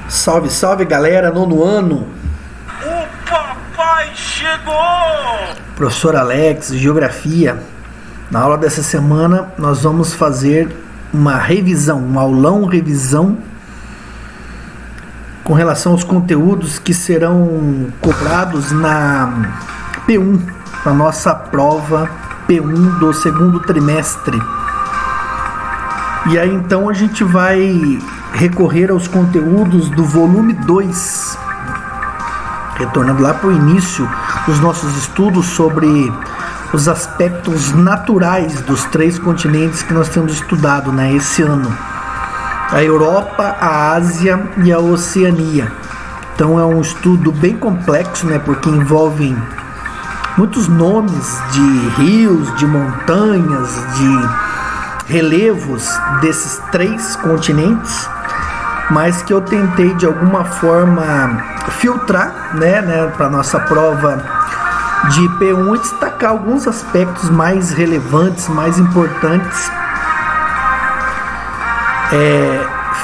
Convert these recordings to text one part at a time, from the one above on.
Salve, salve galera, nono ano. O papai chegou! Professor Alex, Geografia. Na aula dessa semana nós vamos fazer uma revisão, um aulão revisão com relação aos conteúdos que serão cobrados na P1, na nossa prova P1 do segundo trimestre. E aí então a gente vai recorrer aos conteúdos do volume 2, retornando lá para o início dos nossos estudos sobre os aspectos naturais dos 3 continentes que nós temos estudado, né, esse ano: a Europa, a Ásia e a Oceania. Então é um estudo bem complexo, né, porque envolve muitos nomes de rios, de montanhas, de relevos desses 3 continentes, mas que eu tentei de alguma forma filtrar, né, para nossa prova de P1 e destacar alguns aspectos mais relevantes, mais importantes,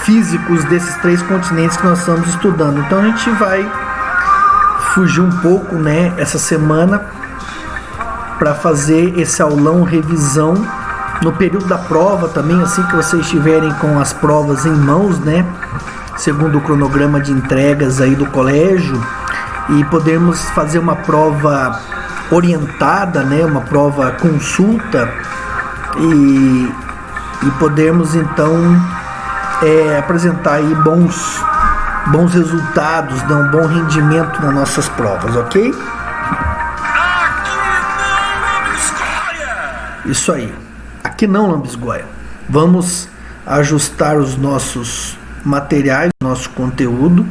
físicos desses 3 continentes que nós estamos estudando. Então a gente vai fugir um pouco, né, essa semana para fazer esse aulão revisão no período da prova também, assim que vocês estiverem com as provas em mãos, né, segundo o cronograma de entregas aí do colégio, e podermos fazer uma prova orientada, né, uma prova consulta, e podermos então apresentar aí bons resultados, né, um bom rendimento nas nossas provas, ok? Isso aí. Aqui não, lambisgoia. Vamos ajustar os nossos materiais, nosso conteúdo.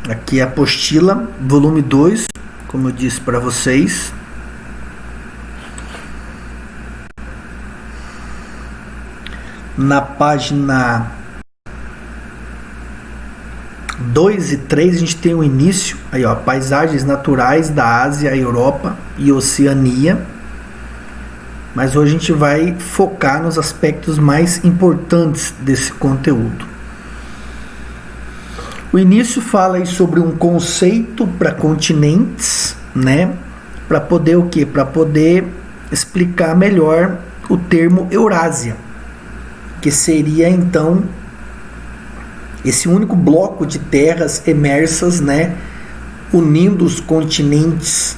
Aqui é a apostila, volume 2, como eu disse para vocês. Na página 2 e 3 a gente tem o início, aí ó, paisagens naturais da Ásia, Europa e Oceania. Mas hoje a gente vai focar nos aspectos mais importantes desse conteúdo. O início fala aí sobre um conceito para continentes, né? Para poder o quê? Para poder explicar melhor o termo Eurásia, que seria então esse único bloco de terras emersas, né, unindo os continentes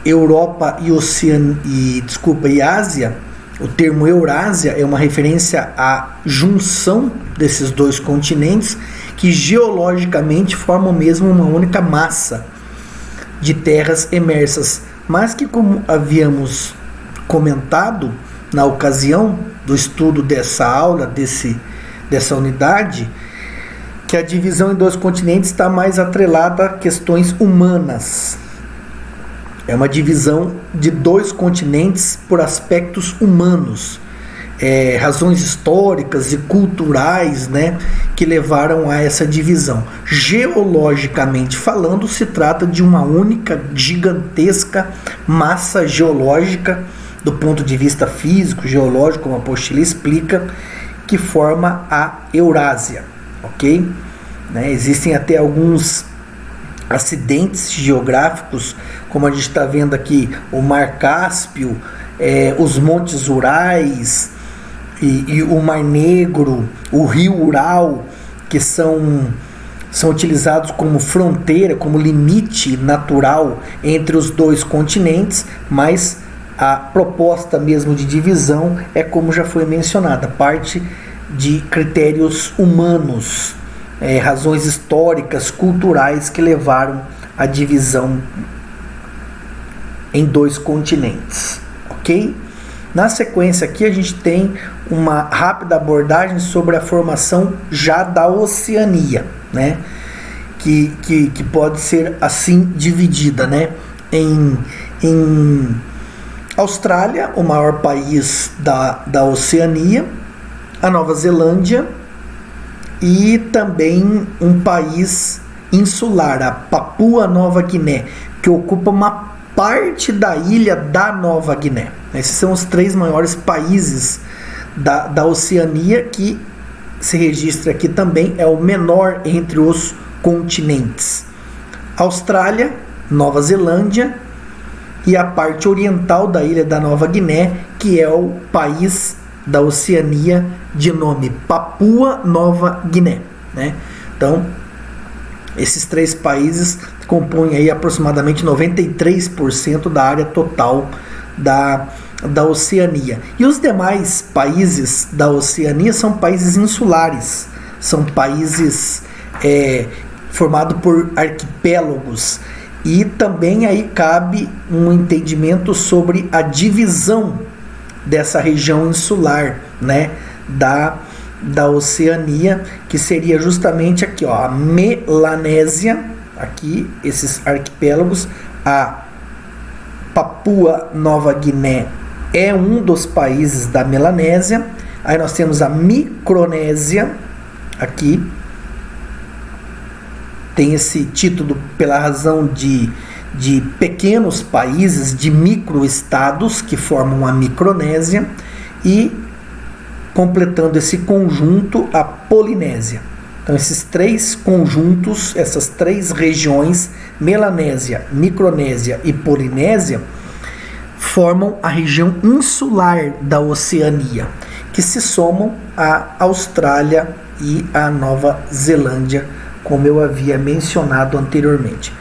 Europa e Ásia. O termo Eurásia é uma referência à junção desses 2 continentes que geologicamente formam mesmo uma única massa de terras emersas, mas que, como havíamos comentado na ocasião do estudo dessa aula, dessa unidade, que a divisão em 2 continentes está mais atrelada a questões humanas. É uma divisão de 2 continentes por aspectos humanos, razões históricas e culturais, né, que levaram a essa divisão. Geologicamente falando, se trata de uma única gigantesca massa geológica, do ponto de vista físico, geológico, como a apostila explica, que forma a Eurásia, ok? Né, existem até alguns acidentes geográficos, como a gente está vendo aqui, o Mar Cáspio, os Montes Urais e o Mar Negro, o Rio Ural, que são utilizados como fronteira, como limite natural entre os 2 continentes, mas a proposta mesmo de divisão é, como já foi mencionada, parte de critérios humanos, razões históricas, culturais que levaram à divisão em 2 continentes, ok? Na sequência aqui a gente tem uma rápida abordagem sobre a formação já da Oceania, né? Que pode ser assim dividida, né? Em Austrália, o maior país da Oceania, a Nova Zelândia e também um país insular, a Papua Nova Guiné, que ocupa uma parte da ilha da Nova Guiné. Esses são os 3 maiores países da Oceania que se registra aqui também é o menor entre os continentes. Austrália, Nova Zelândia e a parte oriental da ilha da Nova Guiné, que é o país da Oceania de nome Papua Nova Guiné, né? Então, esses 3 países compõem aí aproximadamente 93% da área total da Oceania. E os demais países da Oceania são países insulares, são países formados por arquipélagos. E também aí cabe um entendimento sobre a divisão dessa região insular, né, da Oceania, que seria justamente aqui, ó, a Melanésia, aqui esses arquipélagos, a Papua Nova Guiné é um dos países da Melanésia. Aí nós temos a Micronésia, aqui tem esse título pela razão de pequenos países, de microestados que formam a Micronésia, e completando esse conjunto, a Polinésia. Então esses 3 conjuntos, essas 3 regiões, Melanésia, Micronésia e Polinésia, formam a região insular da Oceania, que se somam à Austrália e à Nova Zelândia, como eu havia mencionado anteriormente.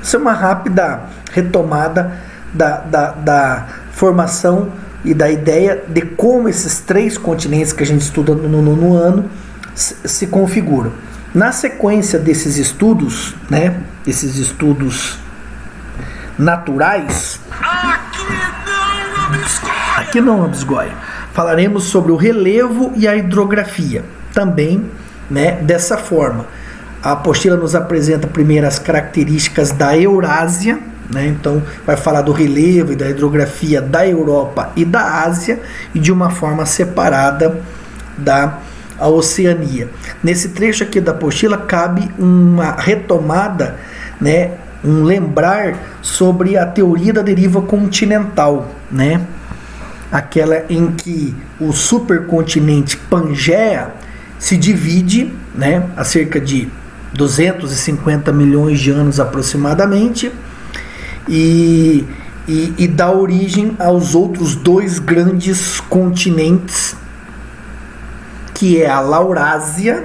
Essa é uma rápida retomada da formação e da ideia de como esses 3 continentes que a gente estuda no nono ano se configuram. Na sequência desses estudos, né, esses estudos naturais, aqui não abisgoia, falaremos sobre o relevo e a hidrografia, também, né, dessa forma. A apostila nos apresenta primeiro as características da Eurásia, né? Então vai falar do relevo e da hidrografia da Europa e da Ásia, e de uma forma separada da Oceania. Nesse trecho aqui da apostila cabe uma retomada, né, um lembrar sobre a teoria da deriva continental, né? Aquela em que o supercontinente Pangeia se divide, né, há cerca de 250 milhões de anos aproximadamente, e dá origem aos outros 2 grandes continentes, que é a Laurásia,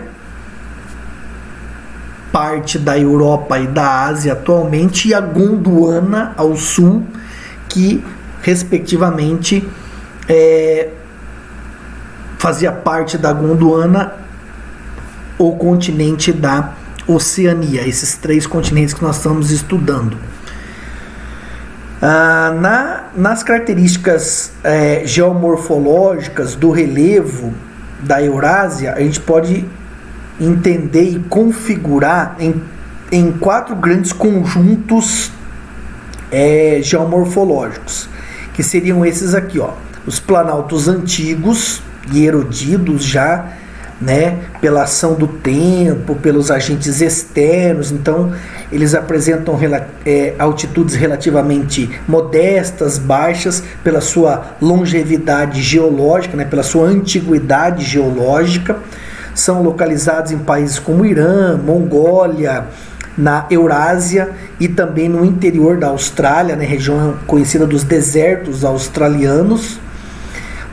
parte da Europa e da Ásia atualmente, e a Gondwana ao sul, que respectivamente fazia parte da Gondwana, o continente da Oceania, esses 3 continentes que nós estamos estudando. Nas características geomorfológicas do relevo da Eurásia, a gente pode entender e configurar em 4 grandes conjuntos geomorfológicos, que seriam esses aqui, ó, os planaltos antigos e erodidos já, né, pela ação do tempo, pelos agentes externos. Então eles apresentam altitudes relativamente modestas, baixas, pela sua longevidade geológica, né, pela sua antiguidade geológica. São localizados em países como Irã, Mongólia, na Eurásia e também no interior da Austrália, né, região conhecida dos desertos australianos.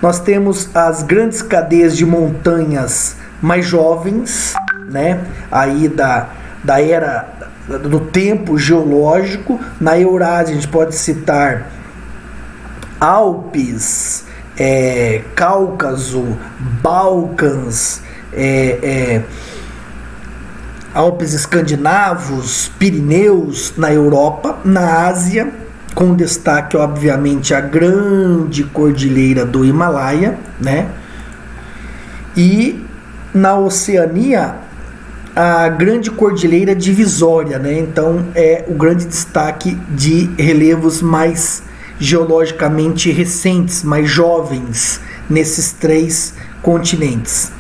Nós temos as grandes cadeias de montanhas mais jovens, né, aí da era do tempo geológico. Na Eurásia a gente pode citar Alpes, Cáucaso, Balcãs, Alpes escandinavos, Pirineus na Europa. Na Ásia, com destaque obviamente a grande cordilheira do Himalaia, né? E na Oceania, a grande cordilheira divisória, né? Então é o grande destaque de relevos mais geologicamente recentes, mais jovens nesses 3 continentes.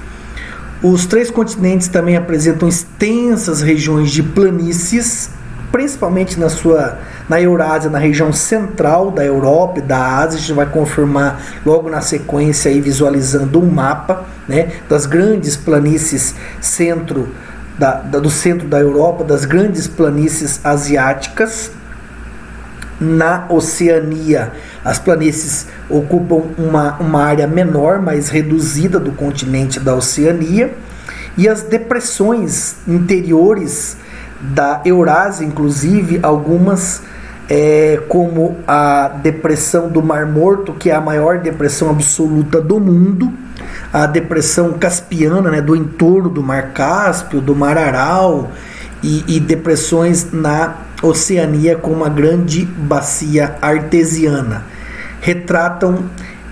Os 3 continentes também apresentam extensas regiões de planícies, principalmente na Eurásia, na região central da Europa e da Ásia. A gente vai confirmar logo na sequência aí, visualizando um mapa, né, das grandes planícies do centro da Europa, das grandes planícies asiáticas. Na Oceania, as planícies ocupam uma área menor, mais reduzida do continente da Oceania, e as depressões interiores da Eurásia, inclusive algumas como a depressão do Mar Morto, que é a maior depressão absoluta do mundo, a depressão caspiana, né, do entorno do Mar Cáspio, do Mar Aral, e depressões na Oceania com uma grande bacia artesiana. Retratam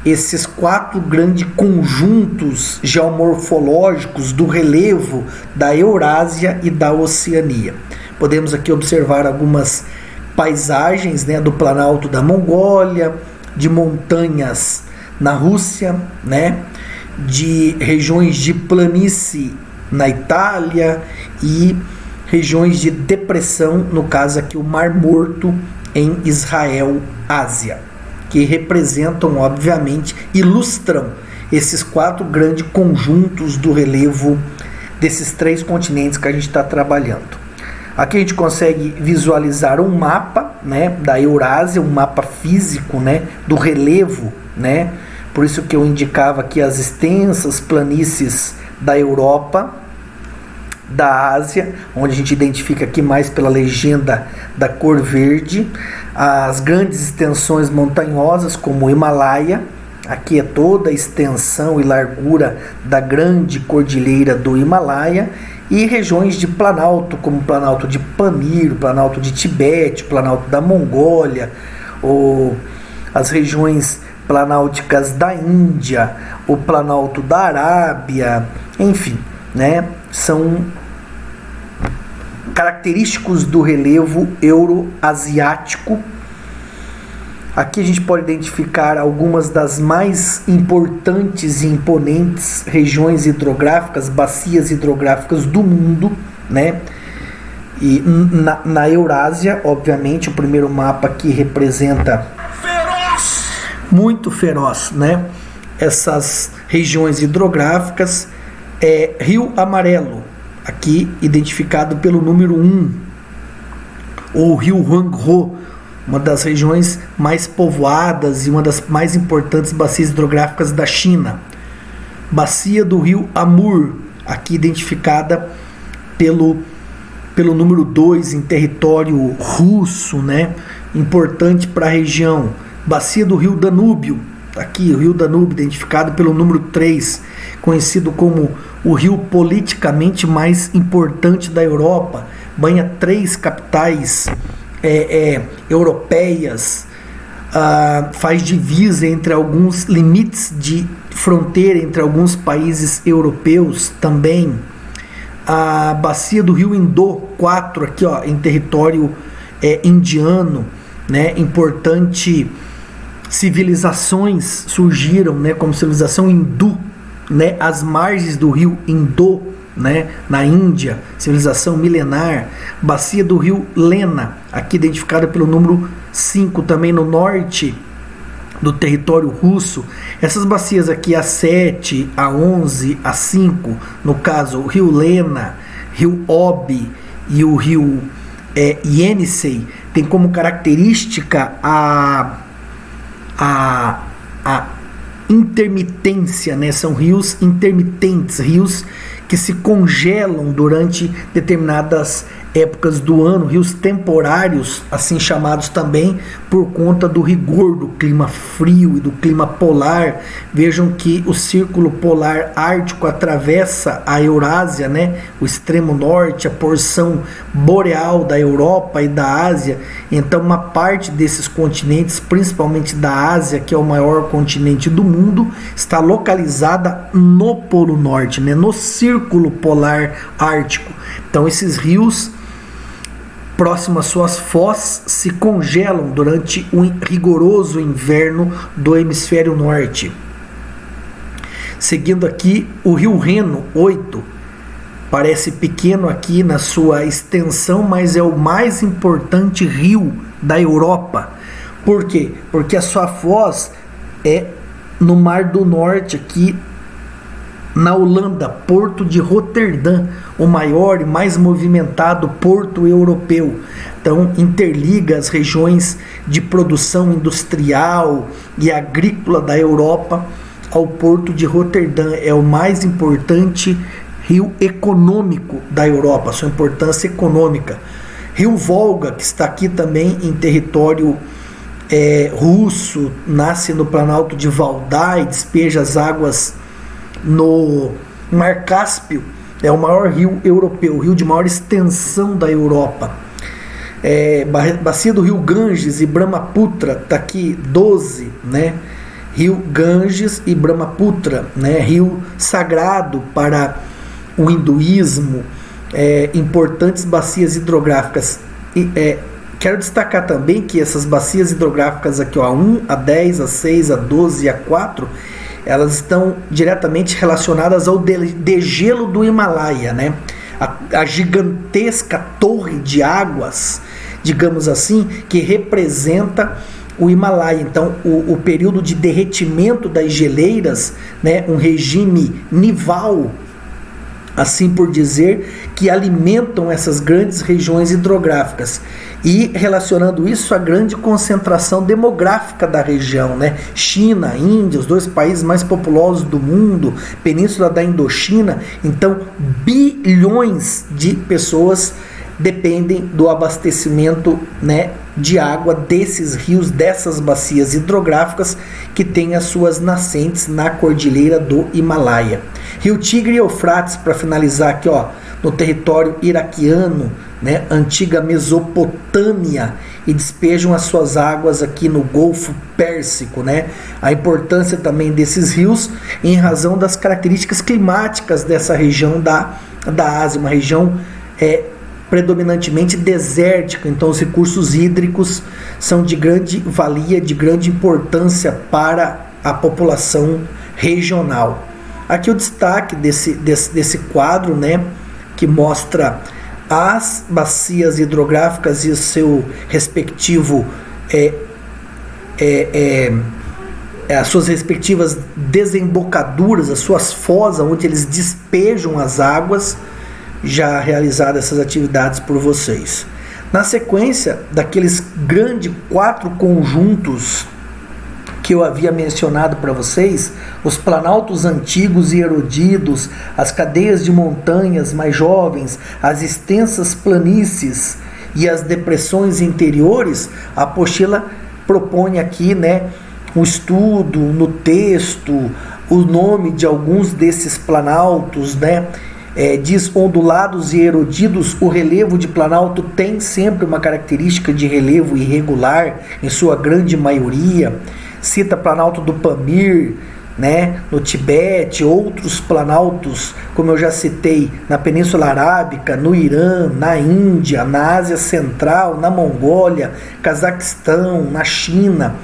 esses 4 grandes conjuntos geomorfológicos do relevo da Eurásia e da Oceania. Podemos aqui observar algumas paisagens, né, do Planalto da Mongólia, de montanhas na Rússia, né, de regiões de planície na Itália e regiões de depressão, no caso aqui o Mar Morto em Israel, Ásia, que representam, obviamente, ilustram esses 4 grandes conjuntos do relevo desses 3 continentes que a gente está trabalhando. Aqui a gente consegue visualizar um mapa, né, da Eurásia, um mapa físico, né, do relevo, né, por isso que eu indicava aqui as extensas planícies da Europa, da Ásia, onde a gente identifica aqui mais pela legenda da cor verde, as grandes extensões montanhosas como o Himalaia. Aqui é toda a extensão e largura da grande cordilheira do Himalaia, e regiões de planalto, como o planalto de Pamir, o planalto de Tibete, o planalto da Mongólia, ou as regiões planálticas da Índia, o planalto da Arábia, enfim, né, são característicos do relevo euroasiático. Aqui a gente pode identificar algumas das mais importantes e imponentes regiões hidrográficas, bacias hidrográficas do mundo, né? E na Eurásia, obviamente, o primeiro mapa aqui representa muito feroz, né? Essas regiões hidrográficas. Rio Amarelo, aqui identificado pelo número 1, ou Rio Huanghe, uma das regiões mais povoadas e uma das mais importantes bacias hidrográficas da China. Bacia do Rio Amur, aqui identificada pelo número 2 em território russo, né? Importante para a região. Bacia do Rio Danúbio, aqui o Rio Danúbio identificado pelo número 3, conhecido como o rio politicamente mais importante da Europa, banha 3 capitais europeias, faz divisa entre alguns limites de fronteira entre alguns países europeus também. A bacia do rio Indo, 4 aqui, ó, em território indiano, né, importante. Civilizações surgiram, né, como civilização hindu, né, às margens do rio Indo, né, na Índia, civilização milenar. Bacia do rio Lena, aqui identificada pelo número 5, também no norte do território russo. Essas bacias aqui, a 7, a 11, a 5, no caso o rio Lena, rio Obi e o rio Yenisei, tem como característica a intermitência, né? São rios intermitentes, rios que se congelam durante determinadas épocas do ano, rios temporários, assim chamados também por conta do rigor do clima frio e do clima polar. Vejam que o círculo polar ártico atravessa a Eurásia, né, o extremo norte, a porção boreal da Europa e da Ásia. Então uma parte desses continentes, principalmente da Ásia, que é o maior continente do mundo, está localizada no Polo Norte, né, no círculo polar ártico. Então esses rios próximo às suas foz se congelam durante o rigoroso inverno do hemisfério norte. Seguindo aqui, o rio Reno, 8, Parece pequeno aqui na sua extensão, mas é o mais importante rio da Europa. Por quê? Porque a sua foz é no Mar do Norte, aqui na Holanda, Porto de Roterdã, o maior e mais movimentado porto europeu. Então, interliga as regiões de produção industrial e agrícola da Europa ao Porto de Roterdã. É o mais importante rio econômico da Europa, sua importância econômica. Rio Volga, que está aqui também em território russo, nasce no Planalto de Valdai, despeja as águas no Mar Cáspio, é o maior rio europeu, o rio de maior extensão da Europa. Bacia do rio Ganges e Brahmaputra, está aqui 12, né? Rio Ganges e Brahmaputra, né? Rio sagrado para o hinduísmo, importantes bacias hidrográficas. Quero destacar também que essas bacias hidrográficas aqui, ó, a 1, a 10, a 6, a 12 e a 4, elas estão diretamente relacionadas ao degelo do Himalaia, né? A gigantesca torre de águas, digamos assim, que representa o Himalaia. Então, o período de derretimento das geleiras, né? Um regime nival, assim por dizer, que alimentam essas grandes regiões hidrográficas. E relacionando isso à grande concentração demográfica da região, né? China, Índia, os dois países mais populosos do mundo, Península da Indochina. Então, bilhões de pessoas dependem do abastecimento, né, de água desses rios, dessas bacias hidrográficas que têm as suas nascentes na cordilheira do Himalaia. Rio Tigre e Eufrates, para finalizar aqui, ó, no território iraquiano, né, antiga Mesopotâmia, e despejam as suas águas aqui no Golfo Pérsico, né? A importância também desses rios em razão das características climáticas dessa região da Ásia, uma região predominantemente desértica. Então os recursos hídricos são de grande valia, de grande importância para a população regional. Aqui o destaque desse quadro, né, que mostra as bacias hidrográficas e o seu respectivo as suas respectivas desembocaduras, as suas fozes, onde eles despejam as águas, já realizadas essas atividades por vocês. Na sequência daqueles grandes 4 conjuntos que eu havia mencionado para vocês, os planaltos antigos e erodidos, as cadeias de montanhas mais jovens, as extensas planícies e as depressões interiores, a apostila propõe aqui, né, um estudo no texto, o nome de alguns desses planaltos, né? Diz ondulados e erodidos. O relevo de planalto tem sempre uma característica de relevo irregular, em sua grande maioria. Cita planalto do Pamir, né, no Tibete, outros planaltos, como eu já citei, na Península Arábica, no Irã, na Índia, na Ásia Central, na Mongólia, Cazaquistão, na China,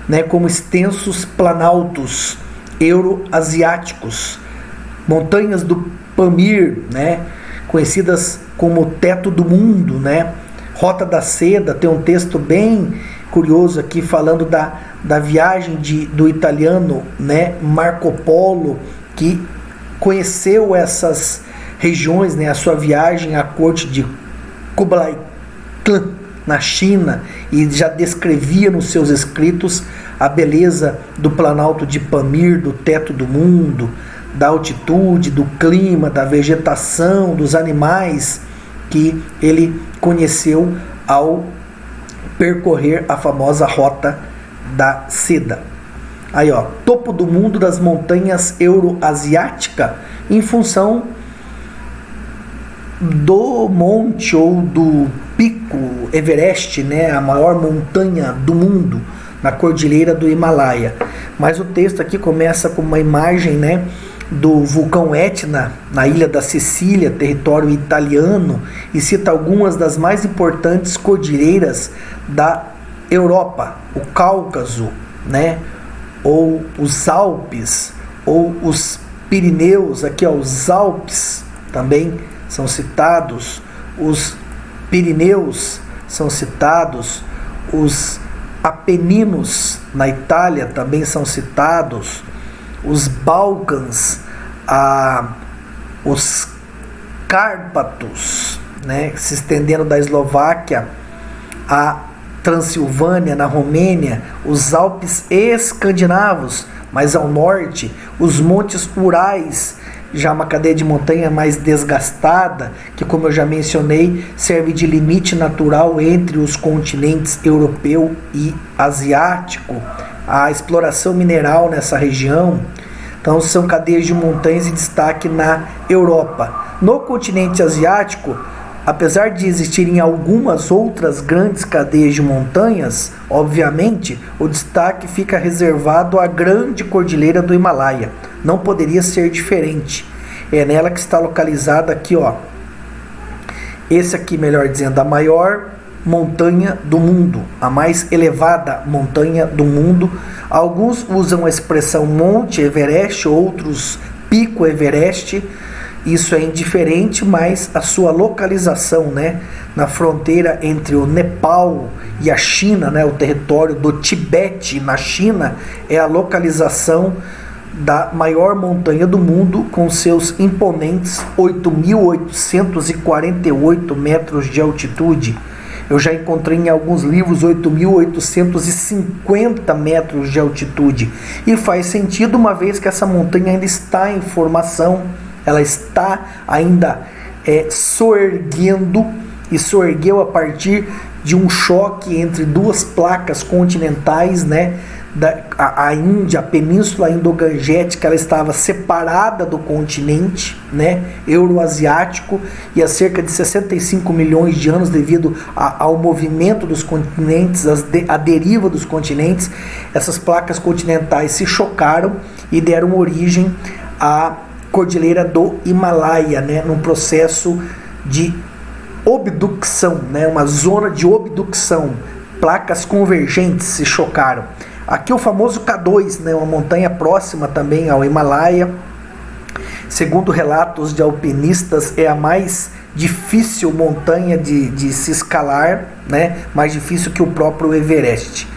né, como extensos planaltos euroasiáticos. Montanhas do Pamir, né, conhecidas como o teto do mundo, né? Rota da Seda, tem um texto bem curioso aqui falando da viagem do italiano, né, Marco Polo, que conheceu essas regiões, né, a sua viagem à corte de Kublai Khan na China, e já descrevia nos seus escritos a beleza do Planalto de Pamir, do teto do mundo, da altitude, do clima, da vegetação, dos animais que ele conheceu ao percorrer a famosa Rota da Seda. Aí, ó, topo do mundo das montanhas euroasiática, em função do monte ou do pico Everest, né, a maior montanha do mundo, na cordilheira do Himalaia. Mas o texto aqui começa com uma imagem, né, do vulcão Etna, na ilha da Sicília, território italiano, e cita algumas das mais importantes cordilheiras da Europa, o Cáucaso, né, ou os Alpes, ou os Pirineus, aqui ó, os Alpes, também são citados, os Pirineus são citados, os Apeninos na Itália também são citados, os Balcãs, os Cárpatos, né, se estendendo da Eslováquia a Transilvânia, na Romênia, os Alpes escandinavos, mais ao norte, os montes Urais, já uma cadeia de montanha mais desgastada, que, como eu já mencionei, serve de limite natural entre os continentes europeu e asiático, a exploração mineral nessa região. Então são cadeias de montanhas em destaque na Europa. No continente asiático, apesar de existirem algumas outras grandes cadeias de montanhas, obviamente, o destaque fica reservado à grande cordilheira do Himalaia. Não poderia ser diferente. É nela que está localizada aqui, ó. Esse aqui, melhor dizendo, a maior montanha do mundo, a mais elevada montanha do mundo. Alguns usam a expressão Monte Everest, outros Pico Everest. Isso é indiferente, mas a sua localização, né, na fronteira entre o Nepal e a China, né, o território do Tibete na China, é a localização da maior montanha do mundo, com seus imponentes 8.848 metros de altitude. Eu já encontrei em alguns livros 8.850 metros de altitude. E faz sentido, uma vez que essa montanha ainda está em formação, ela está ainda soerguendo, e soergueu a partir de um choque entre duas placas continentais, né? A Índia, a Península Indo-Gangetica, ela estava separada do continente, né, euroasiático, e há cerca de 65 milhões de anos, devido ao movimento dos continentes, a deriva dos continentes, essas placas continentais se chocaram e deram origem à cordilheira do Himalaia, né, num processo de obducção, né, uma zona de obducção. Placas convergentes se chocaram. Aqui o famoso K2, né, uma montanha próxima também ao Himalaia. Segundo relatos de alpinistas, é a mais difícil montanha de se escalar, né, mais difícil que o próprio Everest.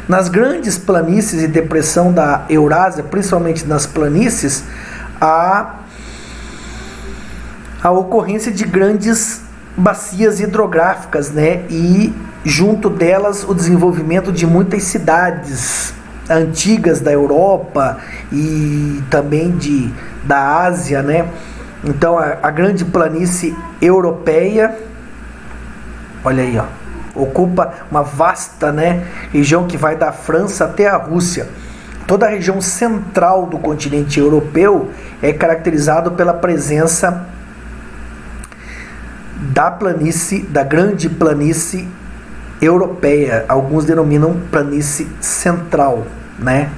Nas grandes planícies e depressão da Eurásia, principalmente nas planícies, há a ocorrência de grandes bacias hidrográficas, né, e junto delas o desenvolvimento de muitas cidades antigas da Europa e também da Ásia, né? Então a grande planície europeia, olha aí, ó, ocupa uma vasta, né, região que vai da França até a Rússia. Toda a região central do continente europeu é caracterizado pela presença da grande planície europeia. Alguns denominam planície central, né?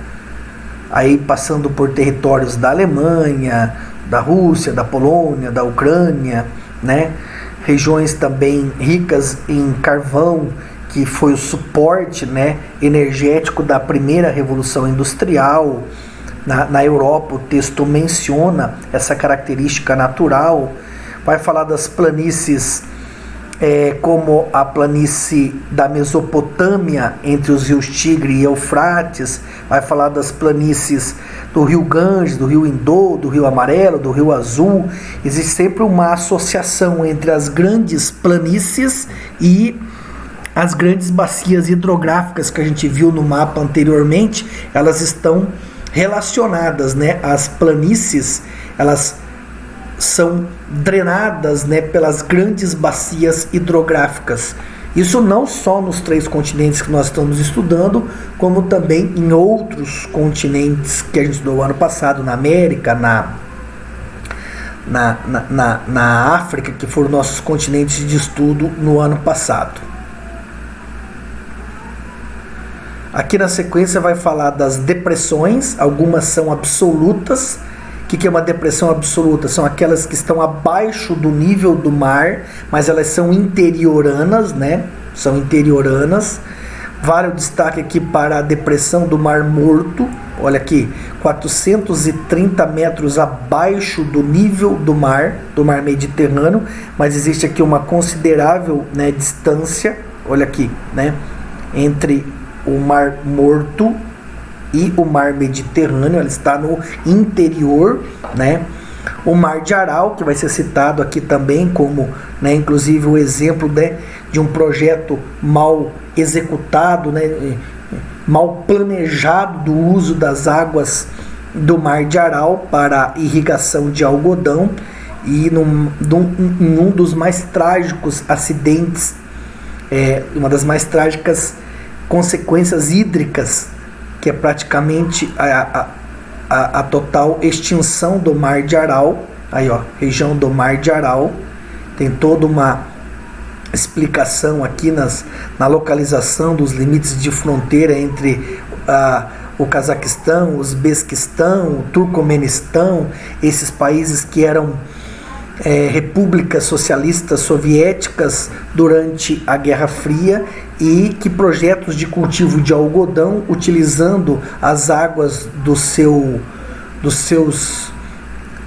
Aí passando por territórios da Alemanha, da Rússia, da Polônia, da Ucrânia, né? Regiões também ricas em carvão, que foi o suporte, né, energético da primeira revolução industrial. Na Europa, o texto menciona essa característica natural. Vai falar das planícies como a planície da Mesopotâmia, entre os rios Tigre e Eufrates. Vai falar das planícies do rio Ganges, do rio Indô, do rio Amarelo, do rio Azul. Existe sempre uma associação entre as grandes planícies e as grandes bacias hidrográficas que a gente viu no mapa anteriormente. Elas estão relacionadas, né? As planícies, elas são drenadas, né, pelas grandes bacias hidrográficas. Isso não só nos 3 continentes que nós estamos estudando, como também em outros continentes que a gente estudou ano passado, na América, na África, que foram nossos continentes de estudo no ano passado. Aqui na sequência vai falar das depressões. Algumas são absolutas. O que é uma depressão absoluta? São aquelas que estão abaixo do nível do mar, mas elas são interioranas, né? São interioranas. Vale o destaque aqui para a depressão do Mar Morto. olha aqui, 430 metros abaixo do nível do mar Mediterrâneo, mas existe aqui uma considerável, né, distância, olha aqui, né, entre o Mar Morto e o Mar Mediterrâneo. Ela está no interior, né? O Mar de Aral, que vai ser citado aqui também como, né, inclusive o exemplo, né, de um projeto mal executado, né, mal planejado do uso das águas do Mar de Aral para irrigação de algodão, e em um dos mais trágicos acidentes, uma das mais trágicas consequências hídricas, que é praticamente a total extinção do Mar de Aral. Aí, ó, região do Mar de Aral, tem toda uma explicação aqui na localização dos limites de fronteira entre o Cazaquistão, o Uzbequistão, o Turcomenistão, esses países que eram repúblicas socialistas soviéticas durante a Guerra Fria, e que projetos de cultivo de algodão, utilizando as águas dos seus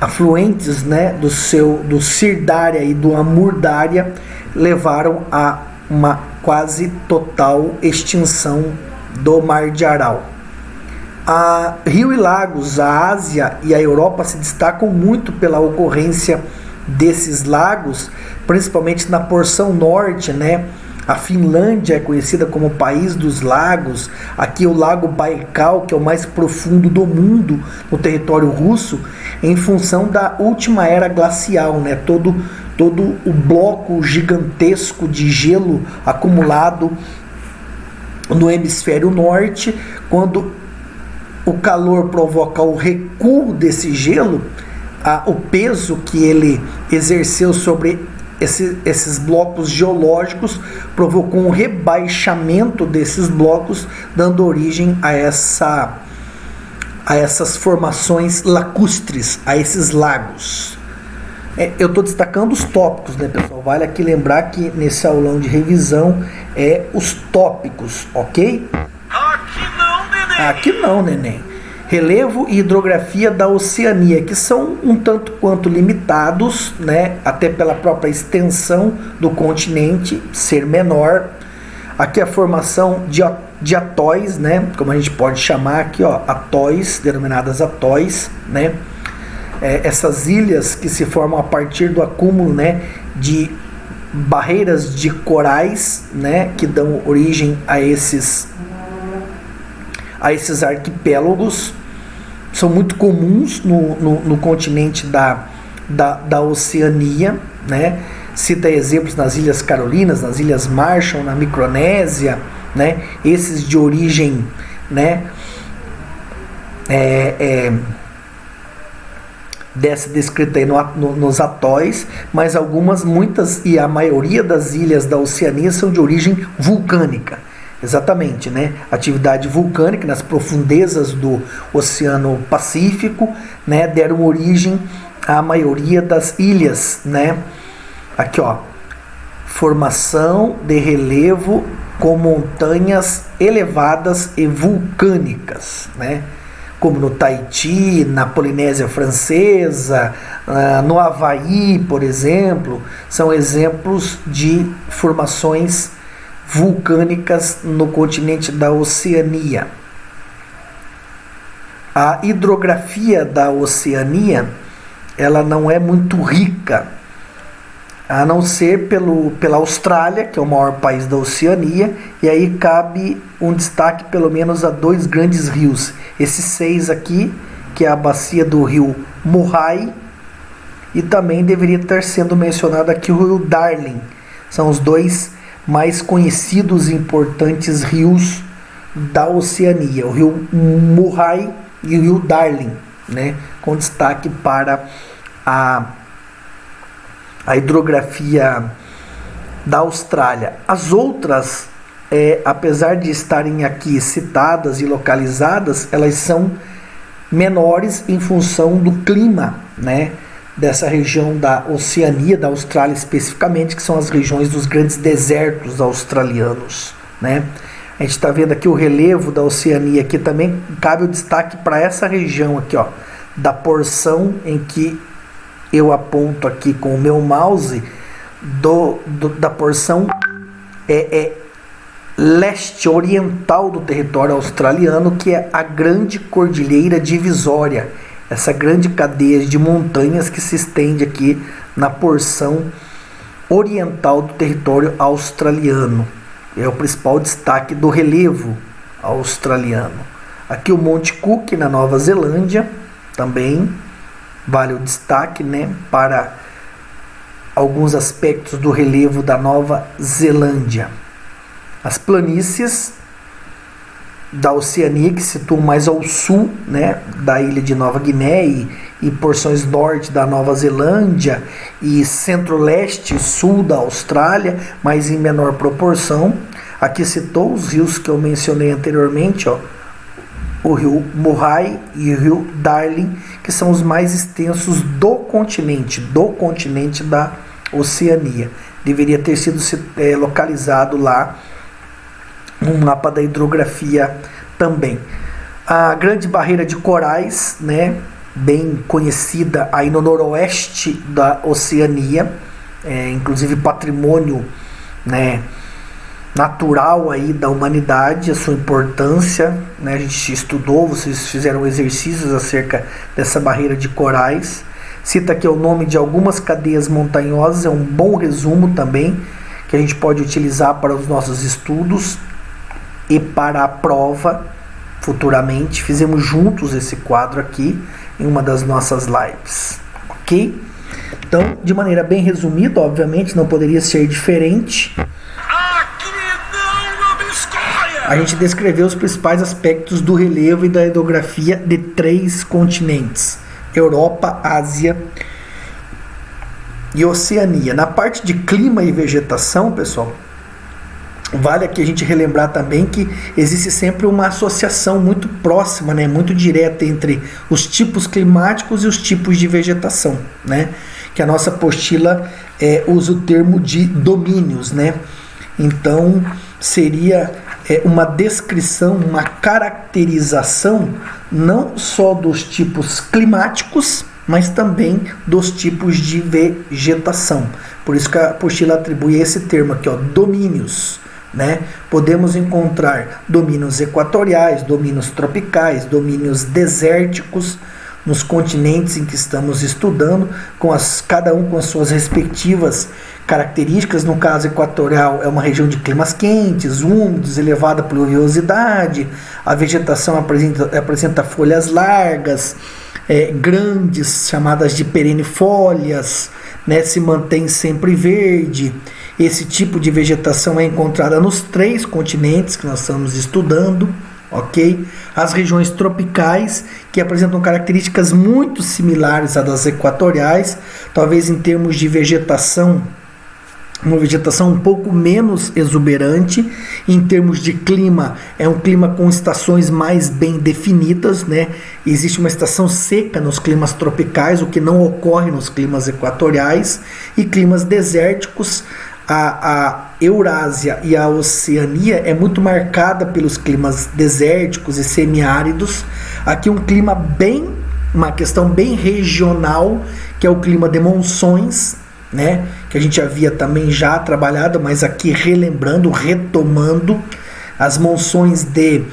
afluentes, né, do Sirdarya e do Amurdarya, levaram a uma quase total extinção do Mar de Aral. Rio e lagos, a Ásia e a Europa se destacam muito pela ocorrência desses lagos, principalmente na porção norte, né? A Finlândia é conhecida como o país dos lagos. Aqui o lago Baikal, que é o mais profundo do mundo no território russo, em função da última era glacial, né? Todo o bloco gigantesco de gelo acumulado no hemisfério norte. Quando o calor provoca o recuo desse gelo, o peso que ele exerceu sobre esses blocos geológicos provocou um rebaixamento desses blocos, dando origem a essas formações lacustres, a esses lagos. Eu estou destacando os tópicos, né, pessoal? Vale aqui lembrar que nesse aulão de revisão os tópicos, ok? Aqui não, neném. Aqui não, neném. Relevo e hidrografia da Oceania, que são um tanto quanto limitados, né, até pela própria extensão do continente ser menor. Aqui a formação de atóis, né, como a gente pode chamar aqui, ó, atóis, denominadas atóis, né, essas ilhas que se formam a partir do acúmulo, né, de barreiras de corais, né, que dão origem a esses arquipélagos. São muito comuns no continente da Oceania, né? Cita exemplos nas Ilhas Carolinas, nas Ilhas Marshall, na Micronésia, né? Esses de origem, né, dessa descrita aí nos atóis, mas muitas e a maioria das ilhas da Oceania são de origem vulcânica. Exatamente, né? Atividade vulcânica nas profundezas do Oceano Pacífico, né, deram origem à maioria das ilhas, né? Aqui, ó, formação de relevo com montanhas elevadas e vulcânicas, né? Como no Tahiti, na Polinésia Francesa, no Havaí, por exemplo, são exemplos de formações vulcânicas no continente da Oceania. A hidrografia da Oceania, ela não é muito rica, a não ser pela Austrália, que é o maior país da Oceania, e aí cabe um destaque pelo menos a 2 grandes rios. Esses 6 aqui, que é a bacia do rio Murray, e também deveria estar sendo mencionado aqui o rio Darling. São os 2 mais conhecidos e importantes rios da Oceania, o rio Murray e o rio Darling, né, com destaque para a hidrografia da Austrália. As outras, apesar de estarem aqui citadas e localizadas, elas são menores em função do clima, né, dessa região da Oceania, da Austrália especificamente, que são as regiões dos grandes desertos australianos, né? A gente está vendo aqui o relevo da Oceania, aqui também cabe o destaque para essa região aqui, ó, da porção em que eu aponto aqui com o meu mouse, da porção leste oriental do território australiano, que é a grande cordilheira divisória, essa grande cadeia de montanhas que se estende aqui na porção oriental do território australiano. É o principal destaque do relevo australiano. Aqui o Monte Cook, na Nova Zelândia, também vale o destaque, né, para alguns aspectos do relevo da Nova Zelândia. As planícies da Oceania, que se situam mais ao sul, né, da ilha de Nova Guiné e porções norte da Nova Zelândia e centro-leste e sul da Austrália, mas em menor proporção. Aqui citou os rios que eu mencionei anteriormente, ó, o rio Murray e o rio Darling, que são os mais extensos do continente da Oceania. Deveria ter sido localizado lá no mapa da hidrografia também. A Grande Barreira de Corais, né, bem conhecida aí no noroeste da Oceania, inclusive patrimônio, né, natural aí da humanidade, a sua importância, né, a gente estudou, vocês fizeram exercícios acerca dessa barreira de corais. Cita aqui o nome de algumas cadeias montanhosas, é um bom resumo também, que a gente pode utilizar para os nossos estudos e para a prova futuramente. Fizemos juntos esse quadro aqui em uma das nossas lives, ok? Então, de maneira bem resumida, obviamente não poderia ser diferente, a gente descreveu os principais aspectos do relevo e da hidrografia de 3 continentes: Europa, Ásia e Oceania. Na parte de clima e vegetação, pessoal, vale aqui a gente relembrar também que existe sempre uma associação muito próxima, né, muito direta entre os tipos climáticos e os tipos de vegetação, né, que a nossa apostila usa o termo de domínios, né. Então seria uma descrição, uma caracterização não só dos tipos climáticos, mas também dos tipos de vegetação. Por isso que a apostila atribui esse termo aqui, ó, domínios, né? Podemos encontrar domínios equatoriais, domínios tropicais, domínios desérticos nos continentes em que estamos estudando, cada um com as suas respectivas características. No caso equatorial, é uma região de climas quentes, úmidos, elevada pluviosidade. A vegetação apresenta folhas largas, grandes, chamadas de perennifólias, né, se mantém sempre verde. Esse tipo de vegetação é encontrada nos 3 continentes que nós estamos estudando, ok? As regiões tropicais, que apresentam características muito similares às das equatoriais, talvez em termos de vegetação, uma vegetação um pouco menos exuberante. Em termos de clima, é um clima com estações mais bem definidas, né? Existe uma estação seca nos climas tropicais, o que não ocorre nos climas equatoriais, e climas desérticos. A Eurásia e a Oceania é muito marcada pelos climas desérticos e semiáridos. Aqui uma questão bem regional, que é o clima de monções, né, que a gente havia também já trabalhado, mas aqui retomando as monções de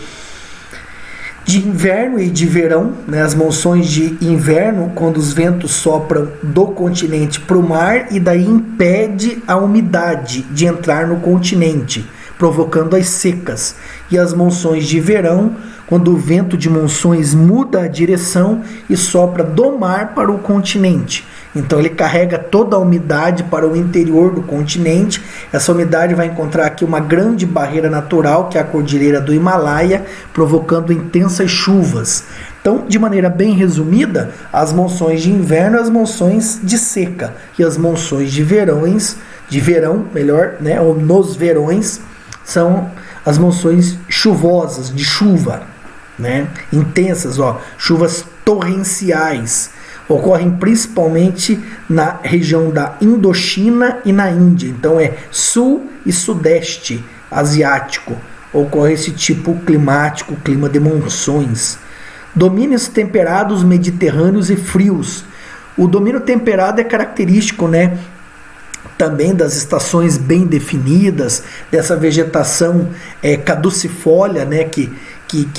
inverno e de verão, né, as monções de inverno, quando os ventos sopram do continente para o mar e daí impede a umidade de entrar no continente, provocando as secas. E as monções de verão, quando o vento de monções muda a direção e sopra do mar para o continente. Então ele carrega toda a umidade para o interior do continente. Essa umidade vai encontrar aqui uma grande barreira natural, que é a Cordilheira do Himalaia, provocando intensas chuvas. Então, de maneira bem resumida, as monções de inverno e as monções de seca. E as monções de verão, né, ou nos verões, são as monções chuvosas, de chuva, né, intensas, ó, chuvas torrenciais. Ocorrem principalmente na região da Indochina e na Índia. Então é sul e sudeste asiático, ocorre esse tipo climático, clima de monções. Domínios temperados, mediterrâneos e frios. O domínio temperado é característico, né, também das estações bem definidas, dessa vegetação caducifólia, né, que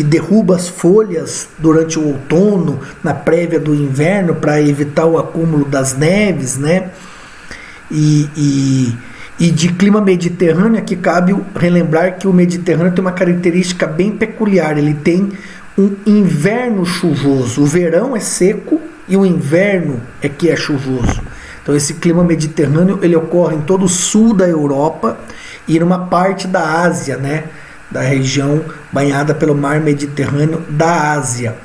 derruba as folhas durante o outono, na prévia do inverno, para evitar o acúmulo das neves, né? E de clima mediterrâneo, aqui cabe relembrar que o Mediterrâneo tem uma característica bem peculiar. Ele tem um inverno chuvoso. O verão é seco e o inverno é que é chuvoso. Então esse clima mediterrâneo ele ocorre em todo o sul da Europa e numa parte da Ásia, né? Da região banhada pelo mar Mediterrâneo da Ásia.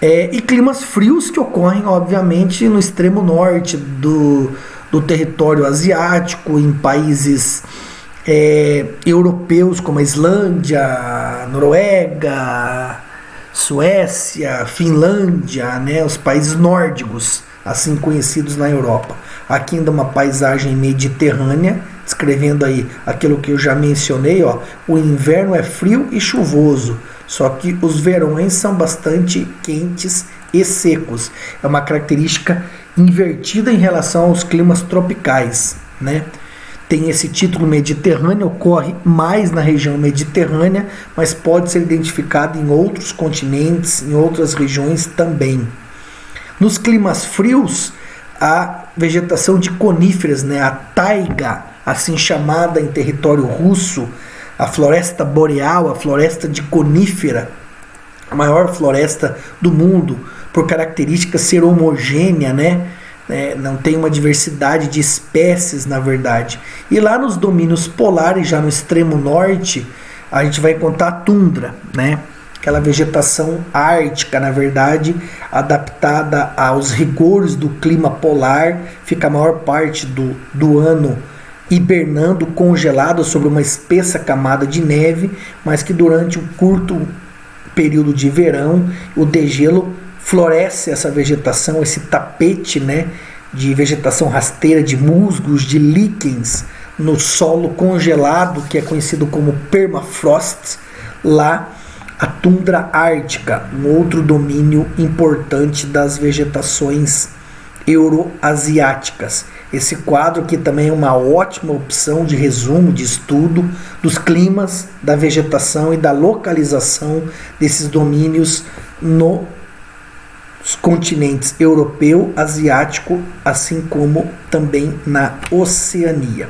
E climas frios que ocorrem, obviamente, no extremo norte do território asiático, em países europeus como a Islândia, Noruega, Suécia, Finlândia, né, os países nórdicos, assim conhecidos na Europa. Aqui ainda uma paisagem mediterrânea, descrevendo aí aquilo que eu já mencionei, ó, o inverno é frio e chuvoso, só que os verões são bastante quentes e secos. É uma característica invertida em relação aos climas tropicais, né? Tem esse título Mediterrâneo, ocorre mais na região mediterrânea, mas pode ser identificado em outros continentes, em outras regiões também. Nos climas frios, a vegetação de coníferas, né, a taiga, assim chamada em território russo, a floresta boreal, a floresta de conífera, a maior floresta do mundo, por característica ser homogênea, né? Não tem uma diversidade de espécies, na verdade. E lá nos domínios polares, já no extremo norte, a gente vai encontrar a tundra, né? Aquela vegetação ártica, na verdade, adaptada aos rigores do clima polar, fica a maior parte do ano hibernando, congelado sobre uma espessa camada de neve, mas que durante um curto período de verão, o degelo floresce essa vegetação, esse tapete, né, de vegetação rasteira, de musgos, de líquens no solo congelado, que é conhecido como permafrost, lá a tundra ártica, um outro domínio importante das vegetações euroasiáticas. Esse quadro aqui também é uma ótima opção de resumo, de estudo dos climas, da vegetação e da localização desses domínios nos continentes europeu, asiático, assim como também na Oceania.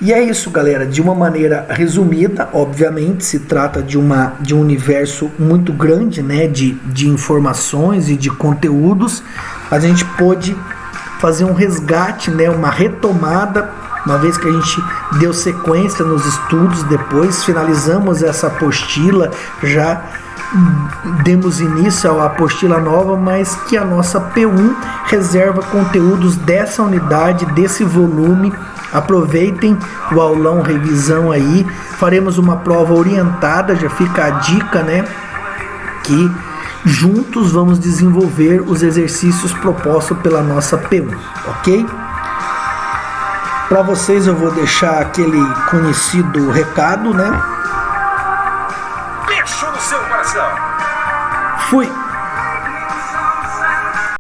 E é isso, galera, de uma maneira resumida, obviamente se trata de um universo muito grande, né, de informações e de conteúdos, mas a gente pôde fazer um resgate, né, uma retomada, uma vez que a gente deu sequência nos estudos, depois finalizamos essa apostila, já demos início à apostila nova, mas que a nossa P1 reserva conteúdos dessa unidade, desse volume. Aproveitem o aulão revisão aí, faremos uma prova orientada, já fica a dica, né, que juntos vamos desenvolver os exercícios propostos pela nossa P1, ok? Para vocês eu vou deixar aquele conhecido recado, né? Beijo no seu coração. Fui!